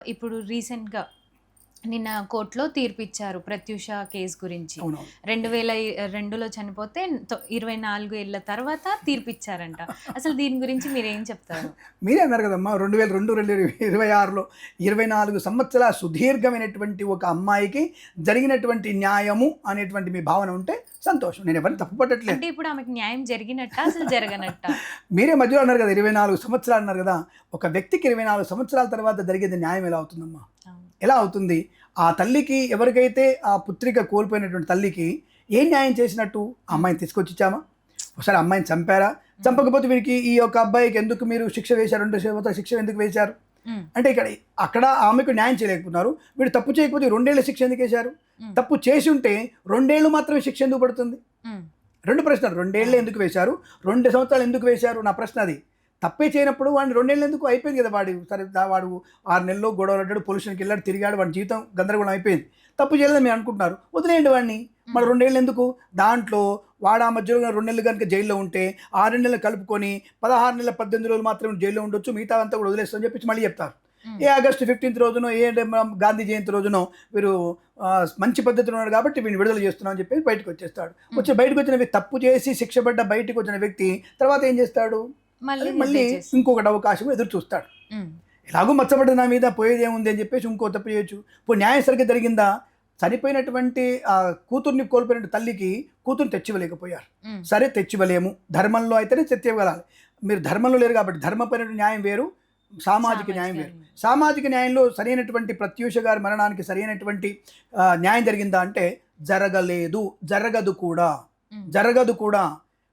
ఇప్పుడు రీసెంట్‌గా నిన్న కోర్ట్‌లో తీర్పిచ్చారు ప్రత్యూష కేస్ గురించి. అవునవును. 2002లో చనిపోతే 24 ఏళ్ల తర్వాత తీర్పిచ్చారంట. అసలు దీని గురించి మీరేం చెప్తారు? మీరే అన్నారు కదమ్మా 2002, 2026లో 24 సంవత్సరాల సుదీర్ఘమైనటువంటి ఒక అమ్మాయికి జరిగినటువంటి న్యాయము అనేటువంటి మీ భావన ఉంటే సంతోషం. నేను ఎవరిని తప్పు పట్టట్లేదు. అంటే ఇప్పుడు ఆమెకి న్యాయం జరిగినట్టా? అసలు జరగనట్టా? మీరే మధ్యలో అన్నారు కదా 24 సంవత్సరాలు అన్నారు కదా! ఒక వ్యక్తికి 24 సంవత్సరాల తర్వాత జరిగేది న్యాయం ఎలా అవుతుందమ్మా? అవును. ఎలా అవుతుంది? ఆ తల్లికి ఎవరికైతే ఆ పుత్రిక కోల్పోయినటువంటి తల్లికి ఏం న్యాయం చేసినట్టు? ఆ అమ్మాయిని తీసుకొచ్చి ఇచ్చామా? ఒకసారి అమ్మాయిని చంపారా? చంపకపోతే వీరికి ఈ యొక్క అబ్బాయికి ఎందుకు మీరు శిక్ష వేశారు? 2 సంవత్సరాల శిక్ష ఎందుకు వేశారు? హ్మ్. అంటే అక్కడ ఆమెకు న్యాయం చేయలేకపోతున్నారు. వీడు తప్పు చేయకపోతే 2 ఏళ్ల శిక్ష ఎందుకేశారు? హ్మ్. తప్పు చేసి ఉంటే 2 ఏళ్ళు మాత్రమే శిక్ష ఎందుకు పడుతుంది? హ్మ్. 2 ప్రశ్నలు. 2 ఏళ్ళు ఎందుకు వేశారు? 2 సంవత్సరాలు ఎందుకు వేశారు? నా ప్రశ్న అది. తప్పే చేయనప్పుడు వాడిని 2 ఏళ్ళు ఎందుకు? అయిపోయింది కదా! సరే వాడు 6 నెలల్లో గొడవపడ్డాడు, పొల్యూషన్‌కెళ్ళాడు, తిరిగాడు, వాడి జీవితం గందరగోళం అయిపోయింది. తప్పు చేయలేదని మీరు అనుకుంటున్నారు. వదిలేయండి వాడిని. మరి 2 ఏళ్ళు ఎందుకు? దాంట్లో వాడు ఆ మధ్యలో 2 నెలలు గనుక జైల్‌లో ఉంటే, ఆ 2 నెలలు కలుపుకొని 16 నెలల 18 రోజులు మాత్రమే జైల్‌లో ఉండొచ్చు. మిగతాదంతా కూడా వదిలేస్తామని చెప్పేసి మళ్ళీ చెప్తారు. హ్మ్. ఏ ఆగస్టు 15థ్ రోజునో, గాంధీ జయంతి రోజునో వీరు మంచి పద్ధతిలో ఉన్నాడు కాబట్టి వీడిని విడుదల చేస్తున్నాం అని చెప్పి బయటకొచ్చేస్తాడు. బయటకొచ్చిన వ్యక్తి తప్పు చేసి శిక్ష పడ్డ బయటకొచ్చిన వ్యక్తి తర్వాత ఏం చేస్తాడు? మళ్ళీ ఇంకొకటి అవకాశం ఎదురు చూస్తాడు. హ్మ్. ఎలాగో మచ్చబడ్డ నా మీద పోయేదేముంది అని చెప్పేసి ఇంకో తప్పు చేయొచ్చు. ఇప్పుడు న్యాయం సరిగ్గా జరిగిందా? చనిపోయినటువంటి కూతుర్ని కోల్పోయిన తల్లికి కూతుర్ని తెచ్చివ్వలేకపోయారు. హ్మ్. సరే తెచ్చివ్వలేము. ధర్మంలో అయితేనే తెచ్చివ్వగలాలి. మీరు ధర్మంలో లేరు కాబట్టి ధర్మపరమైన న్యాయం వేరు, సామాజిక న్యాయం వేరు. సామాజిక న్యాయంలో సరైనటువంటి ప్రత్యూష గారి మరణానికి సరైనటువంటి న్యాయం జరిగిందా అంటే జరగలేదు. జరగదు కూడా. హ్మ్. జరగదు కూడా.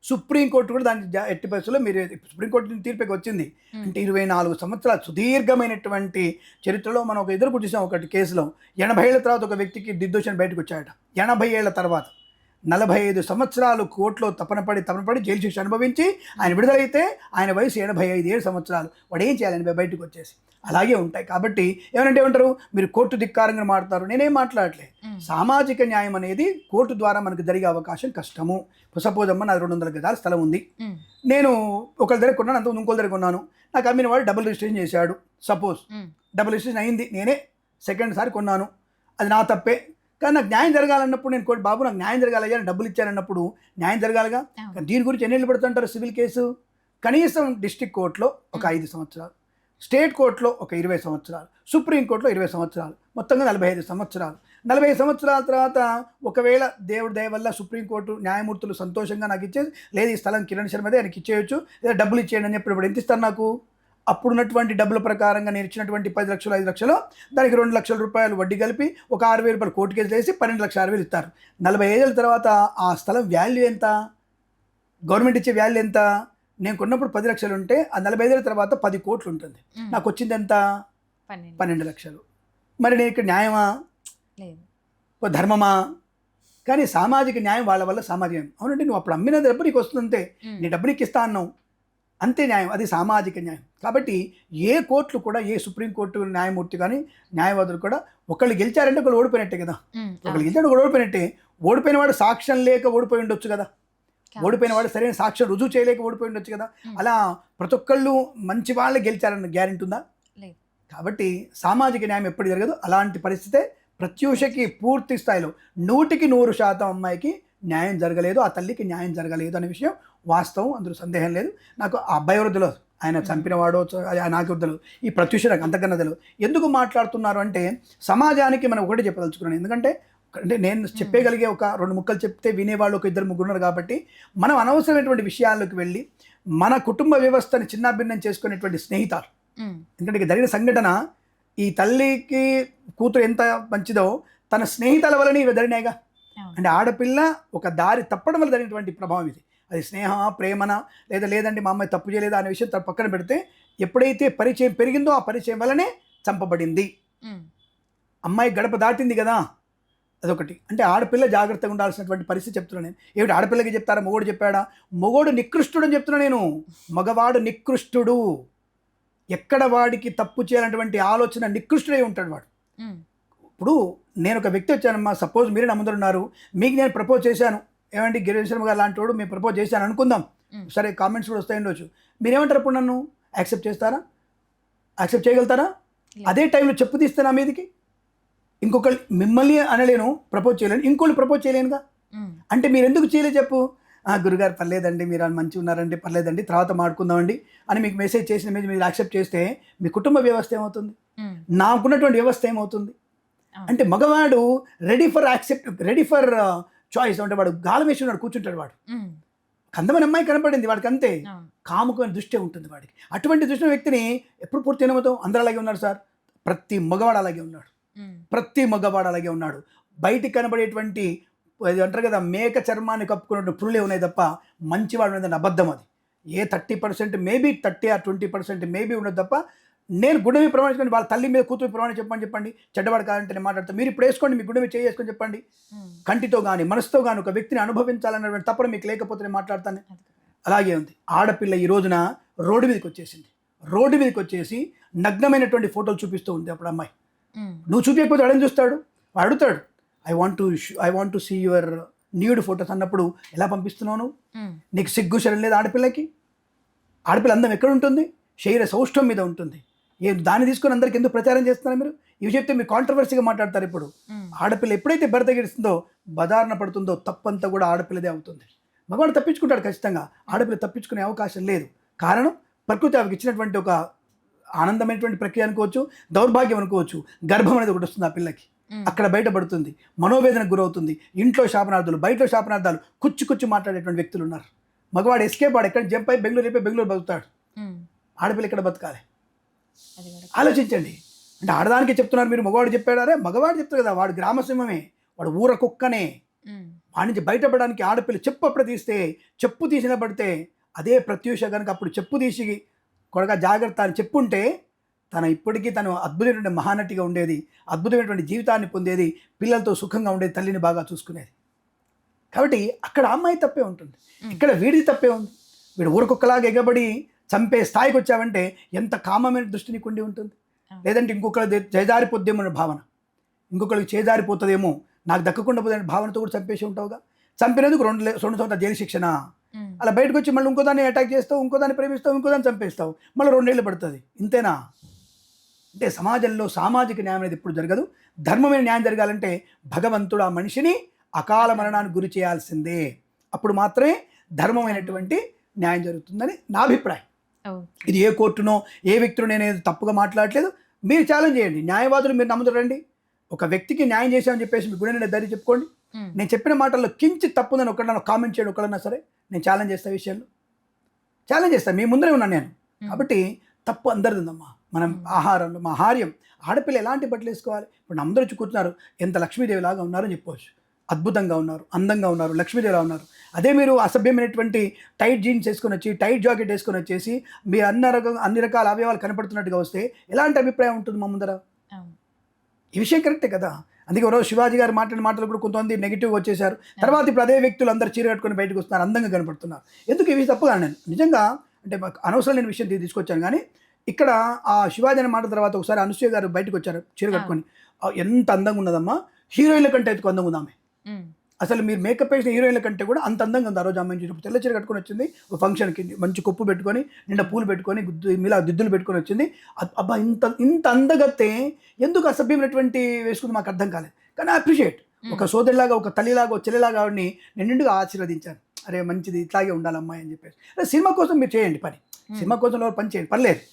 సుప్రీంకోర్టు కూడా దాన్ని ఎట్టి పరిస్థితుల్లో మీరు సుప్రీంకోర్టు తీర్పుకి వచ్చింది. హ్మ్. అంటే 24 సంవత్సరాల సుదీర్ఘమైనటువంటి చరిత్రలో మనం ఒక ఎదురు చూసాం ఒకటి కేసులో. 80 ఏళ్ల తర్వాత ఒక వ్యక్తికి నిర్దోషిని బయటకు వచ్చాడట. 80 ఏళ్ల తర్వాత 45 సంవత్సరాలు కోర్టులో తపనపడి జైలు శిక్ష అనుభవించి ఆయన విడుదలైతే ఆయన వయసు 85 సంవత్సరాలు. వాడు ఏం చేయాలని బయటకు వచ్చేసి అలాగే ఉంటాయి. కాబట్టి ఏమంటే ఏమంటారు, మీరు కోర్టు ధిక్కారంగా మాట్లాడతారు. నేనేం మాట్లాడలే. సామాజిక న్యాయం అనేది కోర్టు ద్వారా మనకు జరిగే అవకాశం కష్టము. సపోజ్ అమ్మ నాది 200 గజాల స్థలం ఉంది. నేను ఒకరి దగ్గర కొన్నాను, అంత ఇంకోళ్ళ దగ్గర కొన్నాను. నాకు అమ్మిన వాడు డబుల్ రిజిస్ట్రేషన్ చేశాడు. సపోజ్ డబుల్ రిజిస్ట్రేషన్ అయింది, నేనే సెకండ్ సారి కొన్నాను, అది నా తప్పే. కానీ నాకు న్యాయం జరగాలన్నప్పుడు నేను కోర్టు బాబు నాకు న్యాయం జరగాలయ్యా డబ్బులు ఇచ్చానన్నప్పుడు న్యాయం జరగాలిగా. కానీ దీని గురించి ఎన్ని ఏళ్ళు పడుతుంటారు సివిల్ కేసు? కనీసం డిస్ట్రిక్ట్ కోర్టులో ఒక 5 సంవత్సరాలు, స్టేట్ కోర్టులో ఒక 20 సంవత్సరాలు, సుప్రీంకోర్టులో 20 సంవత్సరాలు, మొత్తంగా 45 సంవత్సరాలు. 45 సంవత్సరాల తర్వాత ఒకవేళ దేవుడి దయ వల్ల సుప్రీంకోర్టు న్యాయమూర్తులు సంతోషంగా నాకు ఇచ్చేసి లేదు ఈ స్థలం కిరణ్ శర్మదే ఆయనకి ఇచ్చేయచ్చు, లేదా డబ్బులు ఇచ్చేయండి అని చెప్పినప్పుడు ఎంత ఇస్తారు నాకు? అప్పుడున్నటువంటి డబ్బుల ప్రకారంగా నేను ఇచ్చినటువంటి 10 లక్షలు 5 లక్షలు దానికి 2 లక్షల రూపాయలు వడ్డీ కలిపి ఒక 6,000 రూపాయలు కోర్టు కేసులు వేసి 12,06,000 ఇస్తారు. 45 ఏళ్ళ తర్వాత ఆ స్థలం వాల్యూ ఎంత? గవర్నమెంట్ ఇచ్చే వాల్యూ ఎంత? నేను కొన్నప్పుడు 10 లక్షలు ఉంటే ఆ 45 ఏళ్ళ తర్వాత 10 కోట్లు ఉంటుంది. నాకు వచ్చింది ఎంత? 12 లక్షలు. మరి నేను ఇక్కడ న్యాయమా? ధర్మమా? కానీ సామాజిక న్యాయం వాళ్ళ వల్ల సామాజిక న్యాయం. అవునండి, నువ్వు అప్పుడు అమ్మిన డబ్బు నీకు వస్తుంది అంతే, నీ డబ్బు నీకు ఇస్తా అన్నావు అంతే న్యాయం, అది సామాజిక న్యాయం. కాబట్టి ఏ కోర్టులు కూడా, ఏ సుప్రీంకోర్టు న్యాయమూర్తి కానీ న్యాయవాదులు కూడా ఒకళ్ళు గెలిచారంటే ఒకళ్ళు ఓడిపోయినట్టే కదా. ఒకళ్ళు గెలిచాడు ఒకళ్ళు ఓడిపోయినట్టే. ఓడిపోయిన వాడు సాక్ష్యం లేక ఓడిపోయి ఉండొచ్చు కదా. ఓడిపోయిన వాడు సరైన సాక్ష్యం రుజువు చేయలేక ఓడిపోయి ఉండొచ్చు కదా. అలా ప్రతి ఒక్కళ్ళు మంచి వాళ్ళే గెలిచారన్న గ్యారెంటీ ఉందా? కాబట్టి సామాజిక న్యాయం ఎప్పుడు జరగదు. అలాంటి పరిస్థితే ప్రత్యూషకి పూర్తి స్థాయిలో 100% అమ్మాయికి న్యాయం జరగలేదు, ఆ తల్లికి న్యాయం జరగలేదు అనే విషయం వాస్తవం, అందులో సందేహం లేదు. నాకు ఆ అబ్బాయి ఎవరో తెలియదు, ఆయన చంపినవాడో నాకు తెలియదు, ఈ ప్రత్యూష నాకు అంతకన్నా తెలియదు. ఎందుకు మాట్లాడుతున్నారు అంటే సమాజానికి మనం ఒకటి చెప్పదలుచుకున్నాను. ఎందుకంటే నేను చెప్పగలిగే ఒక 2 ముక్కలు చెప్తే వినేవాళ్ళు ఒక 2 ముగ్గురు ఉన్నారు. కాబట్టి మనం అనవసరమైనటువంటి విషయాల్లోకి వెళ్ళి మన కుటుంబ వ్యవస్థని చిన్నాభిన్నం చేసుకునేటువంటి స్నేహితాలు. ఎందుకంటే ఇక జరిగిన సంఘటన ఈ తల్లికి కూతురు ఎంత మంచిదో తన స్నేహితుల వలన ఇవి జరిగినాయిగా. అంటే ఆడపిల్ల ఒక దారి తప్పడం వల్ల జరిగినటువంటి ప్రభావం ఇది. అది స్నేహమా, ప్రేమనా, లేదంటే మా అమ్మాయి తప్పు చేయలేదా అనే విషయం పక్కన పెడితే ఎప్పుడైతే పరిచయం పెరిగిందో ఆ పరిచయం వల్లనే చంపబడింది. అమ్మాయి గడప దాటింది కదా, అదొకటి. అంటే ఆడపిల్ల జాగ్రత్తగా ఉండాల్సినటువంటి పరిస్థితి చెప్తున్నాను నేను. ఏమిటి ఆడపిల్లకి చెప్తారా, మొగోడు చెప్పాడా? మొగోడు నికృష్టుడు అని చెప్తున్నా నేను. మగవాడు నికృష్టుడు. ఎక్కడ వాడికి తప్పు చేయాలన్నటువంటి ఆలోచన నికృష్టుడై ఉంటాడు వాడు. ఇప్పుడు నేను ఒక వ్యక్తి వచ్చానమ్మా, సపోజ్ మీరే నా ముందరున్నారు, మీకు నేను ప్రపోజ్ చేశాను, ఏమండి గిరీష్ శర్మ గారు లాంటి వాడు మేము ప్రపోజ్ చేశాను అనుకుందాం. సరే కామెంట్స్ కూడా వస్తాయి ఉండొచ్చు. మీరేమంటారు? ఇప్పుడు నన్ను యాక్సెప్ట్ చేస్తారా? యాక్సెప్ట్ చేయగలుగుతారా? అదే టైంలో చెప్పు తీస్తే నా మీదకి ఇంకొకళ్ళు మిమ్మల్ని అనలేను, ప్రపోజ్ చేయలేను, ఇంకోళ్ళు ప్రపోజ్ చేయలేనుగా. అంటే మీరు ఎందుకు చేయలేదు చెప్పు, గురుగారు పర్లేదండి, మీరు మంచిగా ఉన్నారండి, పర్లేదండి, తర్వాత మాట్లాడుకుందామండి అని మీకు మెసేజ్ చేసిన మీద మీరు యాక్సెప్ట్ చేస్తే మీ కుటుంబ వ్యవస్థ ఏమవుతుంది, నాకున్నటువంటి వ్యవస్థ ఏమవుతుంది? అంటే మగవాడు రెడీ ఫర్ చాయిస్ అంటే వాడు గాలం వేసి ఉన్నాడు, కూర్చుంటాడు. వాడు అందమైన అమ్మాయి కనపడింది వాడికి, అంతే కాముకమైన దృష్టి ఉంటుంది వాడికి. అటువంటి దృష్టి వ్యక్తిని ఎప్పుడు పూర్తి నమ్మతాం? అందరూ అలాగే ఉన్నారు సార్, ప్రతి మగవాడు అలాగే ఉన్నాడు, ప్రతి మగవాడు అలాగే ఉన్నాడు. బయటికి కనబడేటువంటి అంటారు కదా, మేక చర్మాన్ని కప్పుకున్న పురులే ఉన్నాయి తప్ప మంచివాడు అనేది అబద్ధం. అది ఏ 30% మేబీ 30 or 20% మేబీ ఉండదు తప్ప. నేను గుండె మీద ప్రమాణించుకొని వాళ్ళ తల్లి మీద కూతురు ప్రమాణం చెప్పండి, చెడ్డవాడు కాదంటే నేను మాట్లాడతాను. మీరు ఇప్పుడు వేసుకోండి, మీ గుండె మీద చేసుకొని చెప్పండి, కంటితో కానీ మనసుతో కానీ ఒక వ్యక్తిని అనుభవించాలన్నటువంటి తప్పన మీకు లేకపోతే నేను మాట్లాడతాను. అలాగే ఉంది. ఆడపిల్ల ఈ రోజున రోడ్డు మీదకి వచ్చేసింది, రోడ్డు మీదకి వచ్చేసి నగ్నమైనటువంటి ఫోటోలు చూపిస్తూ ఉంది. అప్పుడు అమ్మాయి, నువ్వు చూపించకపోతే అడని చూస్తాడు, వాడు అడుగుతాడు, I want to see your nude photos అన్నప్పుడు ఎలా పంపిస్తున్నావు నువ్వు? నీకు సిగ్గు శరం లేదు? ఆడపిల్లకి, ఆడపిల్ల అందం ఎక్కడ ఉంటుంది? శరీర సౌష్ఠవం మీద ఉంటుంది. దాన్ని తీసుకొని అందరికి ఎందుకు ప్రచారం చేస్తున్నారు మీరు? ఇవి చెప్తే మీరు కాంట్రవర్సీగా మాట్లాడతారు. ఇప్పుడు ఆడపిల్ల ఎప్పుడైతే భర్త గెలుస్తుందో, బదారణ పడుతుందో, తప్పంతా కూడా ఆడపిల్లదే అవుతుంది. మగవాడు తప్పించుకుంటాడు ఖచ్చితంగా, ఆడపిల్ల తప్పించుకునే అవకాశం లేదు. కారణం ప్రకృతి ఆమెకి ఇచ్చినటువంటి ఒక ఆనందమైనటువంటి ప్రక్రియ అనుకోవచ్చు, దౌర్భాగ్యం అనుకోవచ్చు. గర్భం అనేది ఒకటి వస్తుంది ఆ పిల్లకి, అక్కడ బయటపడుతుంది, మనోవేదనకు గురవుతుంది. ఇంట్లో శాపనార్థాలు, బయటలో శాపనార్థాలు, కుచ్చి మాట్లాడేటువంటి వ్యక్తులు ఉన్నారు. మగవాడు ఎస్కేప్, వాడు ఎక్కడ జంప్ అయి బెంగళూరు బతుకుతాడు. ఆడపిల్ల ఇక్కడ బతకాలి. ఆలోచించండి. అంటే ఆడదానికి చెప్తున్నారు మీరు, మగవాడు చెప్పాడారే? మగవాడు చెప్తారు కదా, వాడు గ్రామసింహమే, వాడు ఊర కుక్కనే. వాడి నుంచి బయటపడడానికి ఆడపిల్ల చెప్పు అప్పుడు తీస్తే, చెప్పు తీసిన పడితే అదే ప్రత్యూష కనుక అప్పుడు చెప్పు తీసి కొడగా జాగ్రత్త అని చెప్పుంటే ఇప్పటికీ తను అద్భుతమైనటువంటి మహానటిగా ఉండేది, అద్భుతమైనటువంటి జీవితాన్ని పొందేది, పిల్లలతో సుఖంగా ఉండేది, తల్లిని బాగా చూసుకునేది. కాబట్టి అక్కడ అమ్మాయి తప్పే ఉంటుంది, ఇక్కడ వీడిది తప్పే ఉంది. వీడు ఊరకొక్కలాగా ఎగబడి చంపే స్థాయికి వచ్చావంటే ఎంత కామమైన దృష్టి నీకు ఉండి ఉంటుంది. లేదంటే ఇంకొకరి చేజారిపోద్దేమో అనే భావన, ఇంకొకరికి చేజారిపోతుందేమో, నాకు దక్కకుండా పోతే భావనతో కూడా చంపేసి ఉంటావుగా. చంపినందుకు 2 సంవత్సరాల జైలు శిక్షణ. అలా బయటకు వచ్చి మళ్ళీ ఇంకోదాన్ని అటాక్ చేస్తావు, ఇంకోదాన్ని ప్రేమిస్తావు, ఇంకోదాన్ని చంపేస్తావు, మళ్ళీ 2 ఏళ్ళు పడుతుంది. ఇంతేనా? అంటే సమాజంలో సామాజిక న్యాయం అనేది ఎప్పుడు జరగదు. ధర్మమైన న్యాయం జరగాలంటే భగవంతుడు ఆ మనిషిని అకాల మరణానికి గురి చేయాల్సిందే. అప్పుడు మాత్రమే ధర్మమైనటువంటి న్యాయం జరుగుతుందని నా అభిప్రాయం. ఇది ఏ కోర్టునో ఏ వ్యక్తులు నేను తప్పుగా మాట్లాడలేదు. మీరు ఛాలెంజ్ చేయండి, న్యాయవాదులు మీరు నమ్ముతారండి. ఒక వ్యక్తికి న్యాయం చేశామని చెప్పేసి మీ గుండె ధైర్యం చెప్పుకోండి. నేను చెప్పిన మాటల్లో కించి తప్పుందని ఒకళ్ళన్నా కామెంట్ చేయడం, ఒకళ్ళన్నా సరే నేను ఛాలెంజ్ చేస్తా, విషయంలో ఛాలెంజ్ చేస్తాను. మీ ముందరే ఉన్నాను నేను. కాబట్టి తప్పు అందరిది ఉందమ్మా. మనం ఆహారంలో ఆహార్యం, ఆడపిల్ల ఎలాంటి బట్టలు వేసుకోవాలి? ఇప్పుడు అందరూ కూర్చున్నారు, ఎంత లక్ష్మీదేవి లాగా ఉన్నారని చెప్పవచ్చు. అద్భుతంగా ఉన్నారు, అందంగా ఉన్నారు, లక్ష్మీదేవిలా ఉన్నారు. అదే మీరు అసభ్యమైనటువంటి టైట్ జీన్స్ వేసుకొని వచ్చి, టైట్ జాకెట్ వేసుకొని వచ్చేసి మీ అన్ని రకాల అవయవాలు కనపడుతున్నట్టుగా వస్తే ఎలాంటి అభిప్రాయం ఉంటుంది మా ముందర? ఈ విషయం కరెక్టే కదా. అందుకే ఒకరోజు శివాజీ గారు మాట్లాడిన మాటలు కూడా కొంతమంది నెగిటివ్గా వచ్చేసారు. తర్వాత ఇప్పుడు అదే వ్యక్తులు అందరూ చీర కట్టుకొని బయటకు వస్తున్నారు, అందంగా కనపడుతున్నారు. ఎందుకు ఇవి తప్పుగా? నేను నిజంగా అంటే మాకు అనవసరం లేని విషయం తీసుకొచ్చాను. కానీ ఇక్కడ ఆ శివాజీ అనే మాట తర్వాత ఒకసారి అనసూయ గారు బయటకు వచ్చారు చీర కట్టుకొని. ఎంత అందంగా ఉన్నదమ్మా, హీరోయిన్ల కంటే అయితే అందంగా ఉంది ఆమె. అసలు మీరు మేకప్ వేసిన హీరోయిన్ల కంటే కూడా అంత అందంగా ఉంది ఆ రోజు అమ్మాయి. చూసినప్పుడు తెల్ల చీర కట్టుకొని వచ్చింది, ఒక ఫంక్షన్కి మంచి కొప్పు పెట్టుకొని, నిండా పూలు పెట్టుకొని, మీలా దిద్దులు పెట్టుకొని వచ్చింది. అబ్బా, ఇంత అందగత్తే ఎందుకు అసభ్యమైనటువంటి వేసుకుంది మాకు అర్థం కాలేదు. కానీ అప్రిషియేట్, ఒక సోదరిలాగా, ఒక తల్లిలాగా, ఒక చెల్లిలాగా ఆవిడని నేను నిండుగా ఆశీర్వదించాను. అరే మంచిది, ఇట్లాగే ఉండాలి అమ్మాయి అని చెప్పేసి. అరే సినిమా కోసం మీరు చేయండి పని, సినిమా కోసం పని చేయండి, పర్లేదు.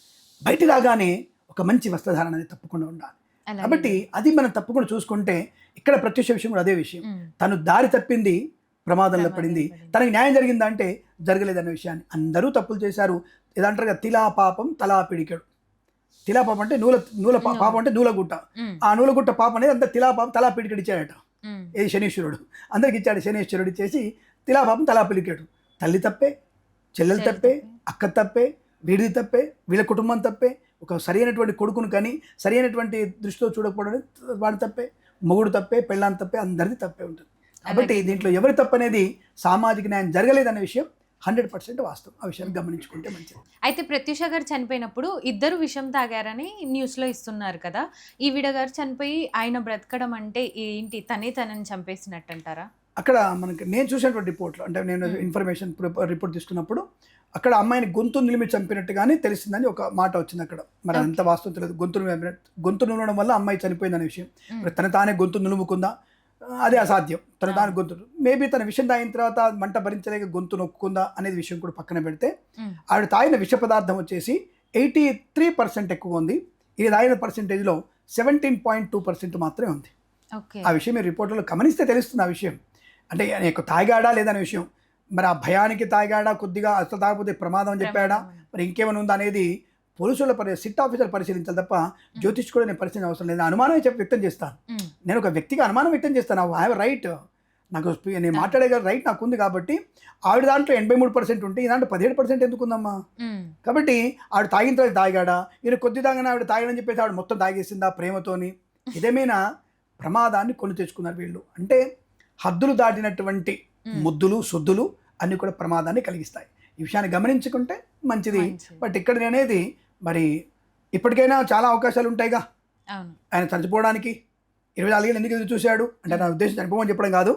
బయట రాగానే ఒక మంచి వస్త్రధారణ అనేది తప్పకుండా ఉండాలి. కాబట్టి అది మనం తప్పకుండా చూసుకుంటే, ఇక్కడ ప్రత్యక్ష విషయం కూడా అదే విషయం. తను దారి తప్పింది, ప్రమాదంలో పడింది, తనకి న్యాయం జరిగిందా అంటే జరగలేదన్న విషయాన్ని. అందరూ తప్పులు చేశారు. ఇదంటారు కదా, తిలా పాపం తలా పిడికెడు. తిలా పాపం అంటే నూల పాపం అంటే నూలగుట్ట. ఆ నూలగుట్ట పాపం అనేది అంత తిలా పాపం తలా పిడికెడు ఇచ్చాడట. ఏది శనీశ్వరుడు అందరికి ఇచ్చాడు. శనీశ్వరుడు ఇచ్చేసి తిలా పాపం తలా పిడికెడు. తల్లి తప్పే, చెల్లెలు తప్పే, అక్క తప్పే, వీడిది తప్పే, వీళ్ళ కుటుంబం తప్పే. ఒక సరైనటువంటి కొడుకును కానీ సరైనటువంటి దృష్టితో చూడకపోవడం వాడి తప్పే, మొగుడు తప్పే, పెళ్ళాం తప్పే, అందరిది తప్పే ఉంటుంది. కాబట్టి దీంట్లో ఎవరి తప్పు అనేది సామాజిక న్యాయం జరగలేదనే విషయం 100% వాస్తవం. ఆ విషయాన్ని గమనించుకుంటే మంచిది. అయితే ప్రత్యూష గారు చనిపోయినప్పుడు ఇద్దరు విషం తాగారని న్యూస్లో ఇస్తున్నారు కదా. ఈవిడ గారు చనిపోయి ఆయన బ్రతకడం అంటే ఏంటి, తనని చంపేసినట్టు అంటారా? అక్కడ మనకి నేను చూసినటువంటి రిపోర్ట్లో, అంటే నేను ఇన్ఫర్మేషన్ రిపోర్ట్ తీసుకున్నప్పుడు అక్కడ అమ్మాయిని గొంతు నిలిమి చంపినట్టుగానే తెలిసిందని ఒక మాట వచ్చింది అక్కడ. మరి అంత వాస్తవం తెలియదు. గొంతు నిలవడం వల్ల అమ్మాయి చనిపోయిందనే విషయం. మరి తన తానే గొంతు నిలుముకుందా? అది అసాధ్యం. తన తాను గొంతు మేబీ తన విషం తాగిన తర్వాత మంట భరించలేక గొంతు నొక్కుందా అనేది విషయం కూడా పక్కన పెడితే, ఆవిడ తాగిన విష పదార్థం వచ్చేసి 83% ఎక్కువ ఉంది. ఇది తాగిన పర్సెంటేజ్లో 17.2% మాత్రమే ఉంది. ఆ విషయం మీరు రిపోర్ట్లో గమనిస్తే తెలుస్తుంది ఆ విషయం. అంటే ఎక్కువ తాగాడా లేదనే విషయం. మరి ఆ భయానికి తాగాడా, కొద్దిగా అసలు తాగకపోతే ప్రమాదం అని చెప్పాడా, మరి ఇంకేమైనా ఉందా అనేది పోలీసుల సిట్ ఆఫీసర్ పరిశీలించాలి తప్ప జ్యోతిష్ కూడా నేను పరిశీలన అవసరం లేదు. అనుమానం వ్యక్తం చేస్తాను. నేను ఒక వ్యక్తిగా అనుమానం వ్యక్తం చేస్తాను. ఐ హ్యావ్ రైట్, నాకు నేను మాట్లాడే రైట్ నాకు ఉంది. కాబట్టి ఆవిడ దాంట్లో 83% ఉంటే ఈ దాంట్లో 17% ఎందుకుందమ్మా? కాబట్టి ఆవిడ తాగిన తర్వాత తాగాడా, ఈయన కొద్ది తాగిన ఆవిడ తాగడని చెప్పేసి ఆవిడ మొత్తం తాగేసిందా ప్రేమతోని? ఇదేమైనా ప్రమాదాన్ని కొని తెచ్చుకున్నారు వీళ్ళు. అంటే హద్దులు దాటినటువంటి ముద్దులు సొద్దులు అన్నీ కూడా ప్రమాదాన్ని కలిగిస్తాయి. ఈ విషయాన్ని గమనించుకుంటే మంచిది. బట్ ఇక్కడ నేనేది మరి ఇప్పటికైనా చాలా అవకాశాలు ఉంటాయిగా ఆయన చనిపోవడానికి. 24 ఏళ్ళు ఎందుకు ఎదురు చూశాడు అంటే నా ఉద్దేశం చనిపోమని చెప్పడం కాదు.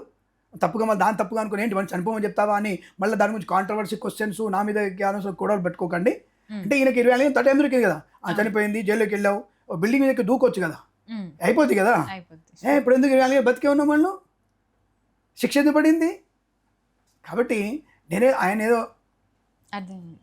తప్పుగా మళ్ళీ దాన్ని తప్పుగా అనుకుని ఏంటి మనం చనిపోమని చెప్తావా అని మళ్ళీ దాని గురించి కాంట్రవర్సీ క్వశ్చన్స్ నా మీద గొడవలు పెట్టుకోకండి. అంటే ఈయనకి 24 ఏళ్ళు తట ఎందుకు కదా, చనిపోయింది, జైల్లోకి వెళ్ళావు, బిల్డింగ్ మీదకి దూకొచ్చు కదా, అయిపోతుంది కదా. ఇప్పుడు ఎందుకు 24 ఏళ్ళు బతికే ఉన్నాం, వాళ్ళు శిక్ష ఎందుకు పడింది? కాబట్టి ఆయన ఏదో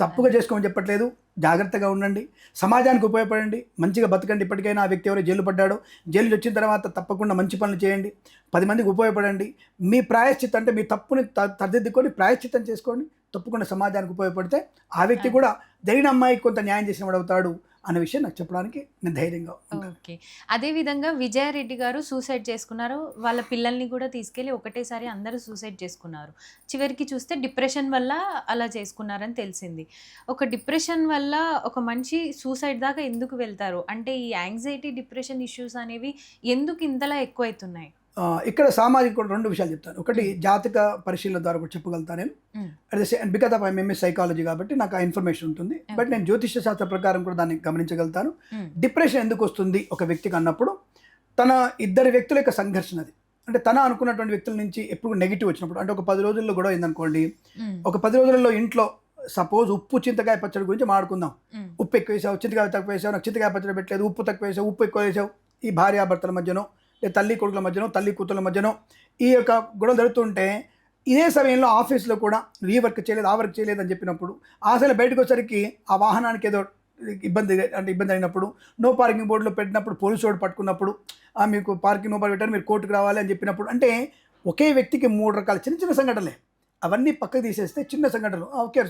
తప్పుగా చేసుకోమని చెప్పట్లేదు. జాగ్రత్తగా ఉండండి, సమాజానికి ఉపయోగపడండి, మంచిగా బతకండి. ఇప్పటికైనా ఆ వ్యక్తి ఎవరో జైలు పడ్డాడో, జైలు వచ్చిన తర్వాత తప్పకుండా మంచి పనులు చేయండి, 10 మందికి ఉపయోగపడండి. మీ ప్రాయశ్చిత్తం అంటే మీ తప్పుని సరిదిద్దుకొని ప్రాయశ్చిత్తం చేసుకోండి. తప్పకుండా సమాజానికి ఉపయోగపడితే ఆ వ్యక్తి కూడా జరిగిన అమ్మాయికి కొంత న్యాయం చేసిన వాడు అవుతాడు అనే విషయం నాకు చెప్పడానికి నేను ధైర్యంగా ఉంటాను. ఓకే. అదేవిధంగా విజయారెడ్డి గారు సూసైడ్ చేసుకున్నారు. వాళ్ళ పిల్లల్ని కూడా తీసుకెళ్ళి ఒకటేసారి అందరూ సూసైడ్ చేసుకున్నారు. చివరికి చూస్తే డిప్రెషన్ వల్ల అలా చేసుకున్నారని తెలిసింది. ఒక డిప్రెషన్ వల్ల ఒక మనిషి సూసైడ్ దాకా ఎందుకు వెళ్తారు? అంటే ఈ యాంగ్జైటీ, డిప్రెషన్ ఇష్యూస్ అనేవి ఎందుకు ఇంతలా ఎక్కువైతున్నాయి? ఇక్కడ సామాజిక 2 విషయాలు చెప్తాను. ఒకటి జాతక పరిశీలన ద్వారా కూడా చెప్పగలుగుతాను నేను. బికాజ్ ఆఫ్ ఎంఎంఎస్ సైకాలజీ కాబట్టి నాకు ఆ ఇన్ఫర్మేషన్ ఉంటుంది. బట్ నేను జ్యోతిష్య శాస్త్ర ప్రకారం కూడా దాన్ని గమనించగలుగుతాను. డిప్రెషన్ ఎందుకు వస్తుంది ఒక వ్యక్తికి అన్నప్పుడు, తన ఇద్దరు వ్యక్తుల యొక్క సంఘర్షణ అది. అంటే తన అనుకున్నటువంటి వ్యక్తుల నుంచి ఎప్పుడు నెగిటివ్ వచ్చినప్పుడు, అంటే ఒక 10 రోజుల్లో గొడవ అయిందనుకోండి, ఒక 10 రోజుల్లో ఇంట్లో సపోజ్ ఉప్పు చింతకాయ పచ్చడి గురించి మాట్లాడుకుందాం. ఉప్పు ఎక్కువ వేసావు, చింతకాయ తక్కువ వేసావు, నాకు చింతకాయ పచ్చడి పెట్టలేదు, ఉప్పు తక్కువ వేసావు, ఉప్పు ఎక్కువ వేసావు. ఈ భార్యాభర్తల మధ్యనో, తల్లి కొడుకుల మధ్యనో, తల్లి కూతుర్ల మధ్యనో ఈ యొక్క గొడవ జరుగుతుంటే, ఇదే సమయంలో ఆఫీస్లో కూడా ఈ వర్క్ చేయలేదు, ఆ వర్క్ చేయలేదు అని చెప్పినప్పుడు, అసలు బయటకు వచ్చేసరికి ఆ వాహనానికి ఏదో ఇబ్బంది అయినప్పుడు, నో పార్కింగ్ బోర్డులో పెట్టినప్పుడు పోలీసు వాడు పట్టుకున్నప్పుడు, మీకు పార్కింగ్ నో పార్కింగ్ పెట్టారు, మీరు కోర్టుకు రావాలి అని చెప్పినప్పుడు, అంటే ఒకే వ్యక్తికి 3 రకాల చిన్న చిన్న సంఘటనలే. అవన్నీ పక్కకు తీసేస్తే చిన్న సంఘటనలు, ఓకే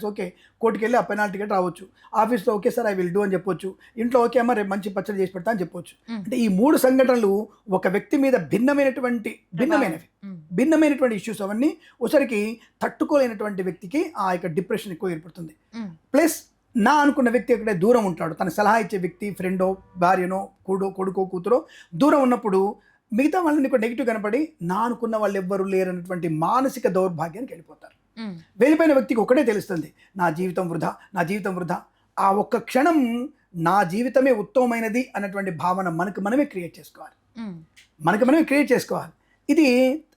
కోర్టుకి వెళ్ళి ఆ పెనాల్టీ గట్టి రావచ్చు, ఆఫీస్లో okay sir I will do అని చెప్పొచ్చు, ఇంట్లో ఓకే అమ్మ రేపు మంచి పచ్చడి చేసి పెడతా అని చెప్పొచ్చు. అంటే ఈ 3 సంఘటనలు ఒక వ్యక్తి మీద భిన్నమైనటువంటి ఇష్యూస్ అవన్నీ ఒకసారికి తట్టుకోలేనటువంటి వ్యక్తికి ఆ యొక్క డిప్రెషన్ ఎక్కువ ఏర్పడుతుంది. ప్లస్ నా అనుకున్న వ్యక్తి ఎక్కడే దూరం ఉంటాడు, తన సలహా ఇచ్చే వ్యక్తి ఫ్రెండో, భార్యనో, కొడుకో కూతురో దూరం ఉన్నప్పుడు మిగతా వాళ్ళని కూడా నెగిటివ్ కనపడి నా అనుకున్న వాళ్ళు ఎవ్వరు లేరన్నటువంటి మానసిక దౌర్భాగ్యానికి వెళ్ళిపోతారు. వెళ్ళిపోయిన వ్యక్తికి ఒకటే తెలుస్తుంది, నా జీవితం వృధా. ఆ ఒక్క క్షణం నా జీవితమే ఉత్తమమైనది అన్నటువంటి భావన మనకు మనమే క్రియేట్ చేసుకోవాలి. ఇది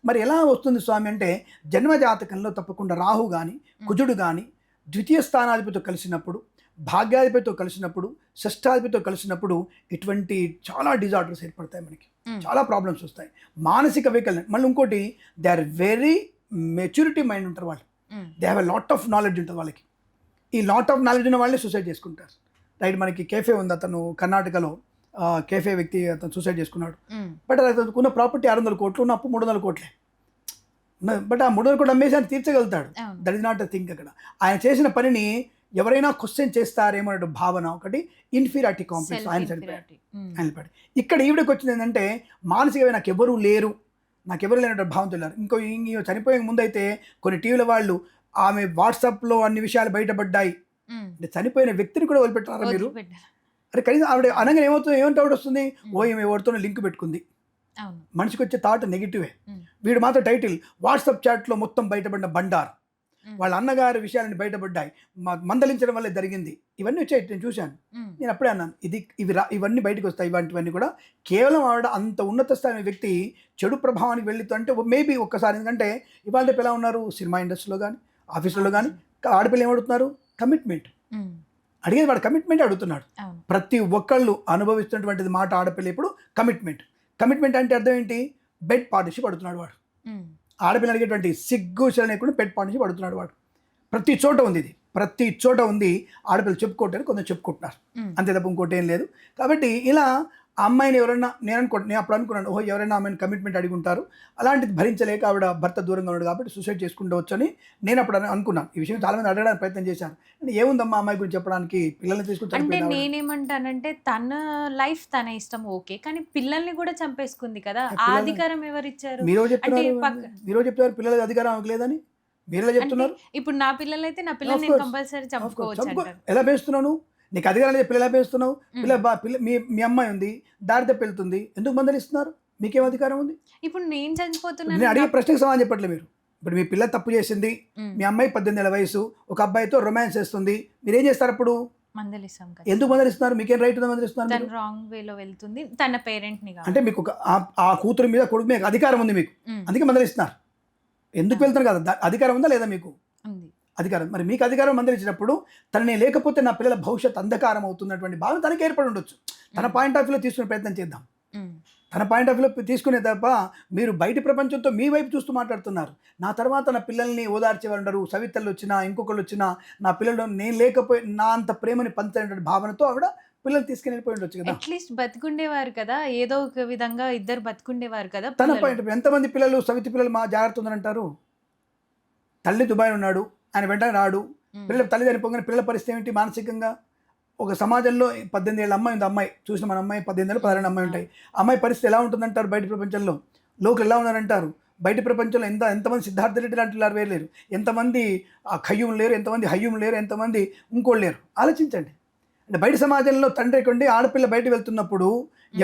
మరి ఎలా వస్తుంది స్వామి అంటే, జన్మజాతకంలో తప్పకుండా రాహు కానీ, కుజుడు కానీ ద్వితీయ స్థానాధిపతితో కలిసినప్పుడు, భాగ్యాధిపతితో కలిసినప్పుడు, షష్టాధిపతితో కలిసినప్పుడు ఇటువంటి చాలా డిజార్డర్స్ ఏర్పడతాయి, మనకి చాలా ప్రాబ్లమ్స్ వస్తాయి, మానసిక వైకల్యం. మళ్ళీ ఇంకోటి, they are very maturity mind ఉంటారు వాళ్ళు, they have a lot of knowledge ఉంటుంది వాళ్ళకి. ఈ లాట్ ఆఫ్ నాలెడ్జ్ ఉన్న వాళ్ళే సూసైడ్ చేసుకుంటారు. రైట్, మనకి కేఫే ఉంది, అతను కర్ణాటకలో కేఫే వ్యక్తి అతను సూసైడ్ చేసుకున్నాడు. బట్ అతనుకున్న ప్రాపర్టీ 600 కోట్లు, ఉన్న అప్పు 300 కోట్లే. బట్ ఆ 300 కోట్లు అమ్మేసి ఆయన తీర్చగలుగుతాడు. That is not a thing. అక్కడ ఆయన చేసిన పనిని ఎవరైనా క్వశ్చన్ చేస్తారేమో అనే భావన, ఒకటి ఇన్ఫీరియారిటీ కాంప్లెక్స్ ఆయన చనిపోయాడు. ఇక్కడ ఈవిడకి వచ్చింది ఏంటంటే, మానసికమైన నాకు ఎవరు లేనటువంటి భావం తెలియాలి. ఇంకో చనిపోయే ముందు అయితే కొన్ని టీవీల వాళ్ళు ఆమె వాట్సాప్లో అన్ని విషయాలు బయటపడ్డాయి, అంటే చనిపోయిన వ్యక్తిని కూడా వదిలిపెట్టారా మీరు? అరే కనీసం ఆవిడ అనగానే ఏమంటే ఆవిడ వస్తుంది, ఈమె ఎవరితోనో లింక్ పెట్టుకుంది. మనిషికి వచ్చే థాట్ నెగిటివే. వీడు మాత్రం టైటిల్, వాట్సాప్ చాట్లో మొత్తం బయటపడిన బండారు, వాళ్ళ అన్నగారి విషయాలని బయటపడ్డాయి, మందలించడం వల్ల జరిగింది, ఇవన్నీ వచ్చాయి. నేను చూశాను. నేను అప్పుడే అన్నాను, ఇవన్నీ బయటకు వస్తాయి. ఇవన్నీ కూడా కేవలం ఆవిడ అంత ఉన్నత స్థాయి వ్యక్తి చెడు ప్రభావానికి వెళ్తూ, అంటే మేబీ ఒక్కసారి, ఎందుకంటే ఇవాళ రేపు ఎలా ఉన్నారు, సినిమా ఇండస్ట్రీలో కానీ, ఆఫీసులో కానీ ఆడపిల్లలు ఏమడుతున్నారు, కమిట్మెంట్. అడిగేది వాడు కమిట్మెంట్ అడుగుతున్నాడు. అవును. ప్రతి ఒక్కళ్ళు అనుభవిస్తున్నటువంటిది మాట ఆడపిల్ల ఇప్పుడు కమిట్మెంట్. కమిట్మెంట్ అంటే అర్థం ఏంటి? బెడ్ పార్ట్నర్షిప్ అడుగుతున్నాడు వాడు. ఆడపిల్ల అడిగేటువంటి సిగ్గు లేకుండా బెడ్ పార్ట్నర్షిప్ అడుగుతున్నాడు వాడు. ప్రతి చోట ఉంది ఇది, ప్రతి చోట ఉంది. ఆడపిల్లలు చెప్పుకోవటారు, కొందరు చెప్పుకుంటున్నారు, అంతే తప్ప ఇంకోటి ఏం లేదు. కాబట్టి ఇలా ఆ అమ్మాయిని ఎవరైనా నేను అప్పుడు అనుకున్నాను, ఓహో ఎవరైనా అమ్మాయిని కమిట్మెంట్ అడిగి ఉంటారు, అలాంటిది భరించలేక ఆవిడ భర్త దూరంగా ఉన్నాడు కాబట్టి సూసైడ్ చేసుకుంటవచ్చు అని నేను అప్పుడు అనుకున్నాను. ఈ విషయం చాలామంది అడగడానికి ప్రయత్నం చేశాను. ఏముందమ్మా అమ్మాయి గురించి చెప్పడానికి, పిల్లల్ని అంటే తీసుకుని నేనేమంటానంటే తన లైఫ్ తన ఇష్టం ఓకే, కానీ పిల్లల్ని కూడా చంపేసుకుంది కదా, ఆ అధికారం ఎవరిచ్చారు? మీరు అంటే చెప్తున్నారు పిల్లల అధికారం ఆమెకు లేదని, మీరు చెప్తున్నారు. ఇప్పుడు నా పిల్లలైతే నా పిల్లల్ని నేను కంపల్సరీ చంపుకోవచ్చు అంటారు. ఎలా పెంచుతున్నావు? నీకు అధికారం లేదు, పిల్లలు ఎలా పెంచుతున్నావు? పిల్ల మీ అమ్మాయి ఉంది, దారి తప్పి వెళ్తుంది, ఎందుకు మందలిస్తున్నారు? మీకేం అధికారం ఉంది? ఇప్పుడు నేను చనిపోతున్నాను. నేను అడిగే ప్రశ్నకు సమాధానం చెప్పట్లేదు మీరు. ఇప్పుడు మీ పిల్ల తప్పు చేసింది, మీ అమ్మాయి 18 ఏళ్ల వయసు, ఒక అబ్బాయితో రొమాన్స్ చేస్తుంది, మీరేం చేస్తారు అప్పుడు? మందలిస్తాం కదా. ఎందుకు మందలిస్తున్నారు? మీకేం రైట్ ఉందో మందలిస్తున్నారు? తన రాంగ్ వేలో వెళ్తుంది, తన పేరెంట్ ని అంటే మీకు ఆ కూతురు మీద కొడుకు మీద అధికారం ఉంది మీకు, అందుకే మందలిస్తున్నారు. ఎందుకు వెళ్తున్నారు కదా, అధికారం ఉందా లేదా మీకు? ఉంది అధికారం. మరి మీకు అధికారం మందలించినప్పుడు తనని లేకపోతే నా పిల్లల భవిష్యత్ అంధకారం అవుతున్నటువంటి భావన తనకి ఏర్పడి ఉండొచ్చు. తన పాయింట్ ఆఫ్ వ్యూలో తీసుకునే ప్రయత్నం చేద్దాం. తన పాయింట్ ఆఫ్ వ్యూలో తీసుకునే తప్ప మీరు బయట ప్రపంచంతో మీ వైపు చూస్తూ మాట్లాడుతున్నారు. నా తర్వాత నా పిల్లల్ని ఓదార్చేవారు ఉండరు, సవితలు వచ్చినా ఇంకొకళ్ళు వచ్చినా నా పిల్లలు నేను లేకపోయి నా అంత ప్రేమని పంచేటువంటి భావనతో ఆవిడ పిల్లలు తీసుకుని వెళ్ళిపోయి ఉండొచ్చు కదా. అట్లీస్ట్ బతుకుండేవారు కదా, ఏదో ఒక విధంగా ఇద్దరు బతుకుండేవారు కదా. తన పాయింట్ ఎంతమంది పిల్లలు సవితి పిల్లలు మా జాగ్రత్త ఉందంటారు? తల్లి దుబాయ్ ఉన్నాడు, ఆయన వెంటనే రాడు, పిల్లల తల్లి చనిపోగానే పిల్లల పరిస్థితి ఏమిటి మానసికంగా? ఒక సమాజంలో 18 ఏళ్ళ అమ్మాయి ఉంది, అమ్మాయి చూసిన మన అమ్మాయి 18 ఏళ్ళు 12 అమ్మాయి ఉంటాయి. అమ్మాయి పరిస్థితి ఎలా ఉంటుందంటారు? బయట ప్రపంచంలో లోకలు ఎలా ఉన్నారంటారు? బయట ప్రపంచంలో ఎంతమంది సిద్ధార్థ రెడ్డి లాంటి వారు లేరు, ఎంతమంది ఖయ్యూం లేరు, ఎంతమంది హయ్యూం లేరు, ఎంతమంది ఇంకోళ్ళు లేరు. ఆలోచించండి. అంటే బయట సమాజంలో తండ్రి కొండి ఆడపిల్ల బయట వెళ్తున్నప్పుడు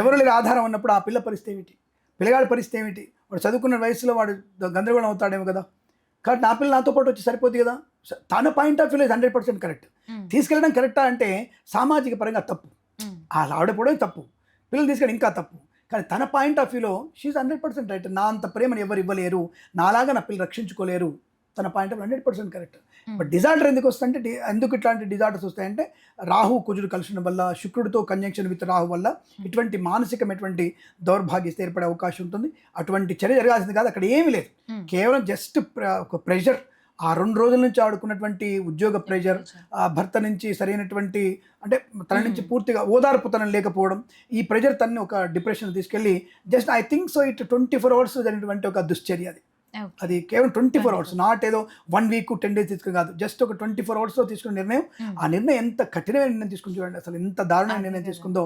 ఎవరు లేరు ఆధారం ఉన్నప్పుడు ఆ పిల్ల పరిస్థితి ఏమిటి? పిల్లగాడి పరిస్థితి ఏమిటి? వాడు చదువుకున్న వయసులో వాడు గందరగోళం అవుతాడేమో కదా. కాబట్టి నా పిల్ల నాతో పాటు వచ్చి సరిపోతుంది కదా. తన పాయింట్ ఆఫ్ వ్యూలో 100% కరెక్ట్. తీసుకెళ్ళడం కరెక్టా అంటే సామాజిక పరంగా తప్పు, అలా ఆడపోవడం తప్పు, పిల్లలు తీసుకెళ్ళి ఇంకా తప్పు. కానీ తన పాయింట్ ఆఫ్ వ్యూలో షీఈ్ 100% రైట్. నా అంత ప్రేమను ఎవరు ఇవ్వలేరు, నాలాగా నా పిల్లలు రక్షించుకోలేరు. తన point of 100% correct. But disorder ఎందుకు వస్తుందంటే, ఎందుకు ఇట్లాంటి డిజార్డర్స్ వస్తాయంటే రాహు కుజుడు కలిసిన వల్ల, శుక్రుడితో కంజంక్షన్ విత్ రాహు వల్ల ఇటువంటి మానసికమైనటువంటి దౌర్భాగ్యత ఏర్పడే అవకాశం ఉంటుంది. అటువంటి చర్య జరగాల్సింది కాదు, అక్కడ ఏమీ లేదు. కేవలం జస్ట్ ఒక ప్రెషర్, ఆ 2 రోజుల నుంచి ఆడుకున్నటువంటి ఉద్యోగ ప్రెషర్, ఆ భర్త నుంచి సరైనటువంటి అంటే తన నుంచి పూర్తిగా ఓదార్పుతనం లేకపోవడం, ఈ ప్రెషర్ తనని ఒక డిప్రెషన్ తీసుకెళ్ళి just I think so it 24 hours జరిగినటువంటి ఒక దుశ్చర్య అది. అది కేవలం 24 hours, నాట్ ఏదో 1 week 10 days తీసుకుని కాదు, జస్ట్ ఒక 24 hours తీసుకున్న నిర్ణయం. ఆ నిర్ణయం ఎంత కఠినమైన నిర్ణయం తీసుకుని చూడండి, అసలు ఎంత దారుణమైన నిర్ణయం తీసుకుందో.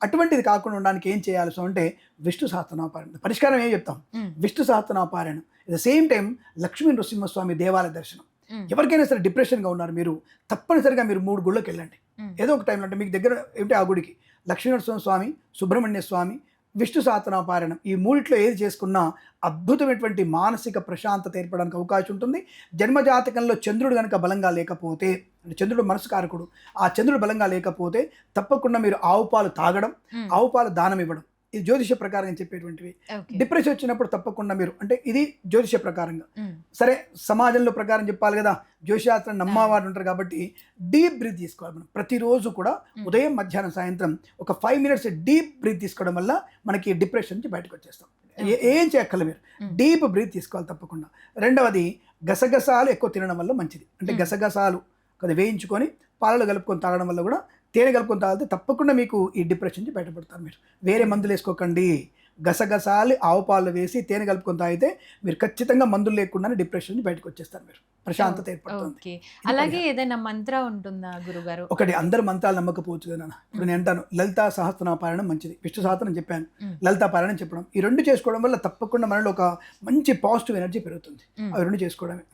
అటువంటిది కాకుండా ఉండడానికి ఏం చేయాల్సి అంటే విష్ణు సహస్రనామపారాయణ. పరిష్కారం ఏం చెప్తాం? విష్ణు సహస్రనామపారాయణం. At the same time Lakshmi Nrusimhaswamy దేవాలయ దర్శనం. ఎవరికైనా సరే డిప్రెషన్గా ఉన్నారు మీరు, తప్పనిసరిగా మీరు 3 గుళ్ళకి వెళ్ళండి. ఏదో ఒక టైంలో అంటే మీకు దగ్గర ఏమిటి ఆ గుడికి, లక్ష్మీ నరసింహస్వామి, సుబ్రహ్మణ్య స్వామి, విష్ణు సహస్రనామపారాయణం, ఈ 3 ఏది చేసుకున్నా అద్భుతమైనటువంటి మానసిక ప్రశాంతత ఏర్పడడానికి అవకాశం ఉంటుంది. జన్మజాతకంలో చంద్రుడు కనుక బలంగా లేకపోతే, అంటే చంద్రుడు మనసు కారకుడు, ఆ చంద్రుడు బలంగా లేకపోతే తప్పకుండా మీరు ఆవు పాలు తాగడం, ఆవు పాలు దానం ఇవ్వడం, ఇది జ్యోతిష ప్రకారంగా చెప్పేటువంటివి. డిప్రెషన్ వచ్చినప్పుడు తప్పకుండా మీరు, అంటే ఇది జ్యోతిష ప్రకారంగా. సరే సమాజంలో ప్రకారం చెప్పాలి కదా, జ్యోతిషాస్త్రం నమ్మవారు ఉంటారు కాబట్టి డీప్ బ్రీత్ తీసుకోవాలి. మనం ప్రతిరోజు కూడా ఉదయం మధ్యాహ్నం సాయంత్రం ఒక 5 minutes డీప్ బ్రీత్ తీసుకోవడం వల్ల మనకి డిప్రెషన్ నుంచి బయటకు వచ్చేస్తాం. ఏం చేయక్కర్లే, మీరు డీప్ బ్రీత్ తీసుకోవాలి తప్పకుండా. రెండవది గసగసాలు ఎక్కువ తినడం వల్ల మంచిది. అంటే గసగసాలు కొద్దిగా వేయించుకొని పాలలో కలుపుకొని తాగడం వల్ల కూడా, తేనె కలుపుకొని తాగితే తప్పకుండా మీకు ఈ డిప్రెషన్ నుంచి బయటపడతారు. మీరు వేరే మందులు వేసుకోకండి, గసగసాలు ఆవు పాలు వేసి తేనె కలుపుకొని తాగితే మీరు ఖచ్చితంగా మందులు లేకుండానే డిప్రెషన్ నుంచి బయటకు వచ్చేస్తారు, మీరు ప్రశాంతత ఏర్పడుతుంది. అలాగే ఏదైనా మంత్ర ఉంటుందా గురుగారు? ఒకటి, అందరు మంత్రాలు నమ్మకపోవచ్చు కదా. ఇప్పుడు నేను అంటాను లలితా సహస్రనామపారాయణం మంచిది, విష్ణు సహస్రం చెప్పాను, లలితా పారాయణం చెప్పడం, ఈ 2 చేసుకోవడం వల్ల తప్పకుండా మనలో ఒక మంచి పాజిటివ్ ఎనర్జీ పెరుగుతుంది. అవి 2 చేసుకోవడమే.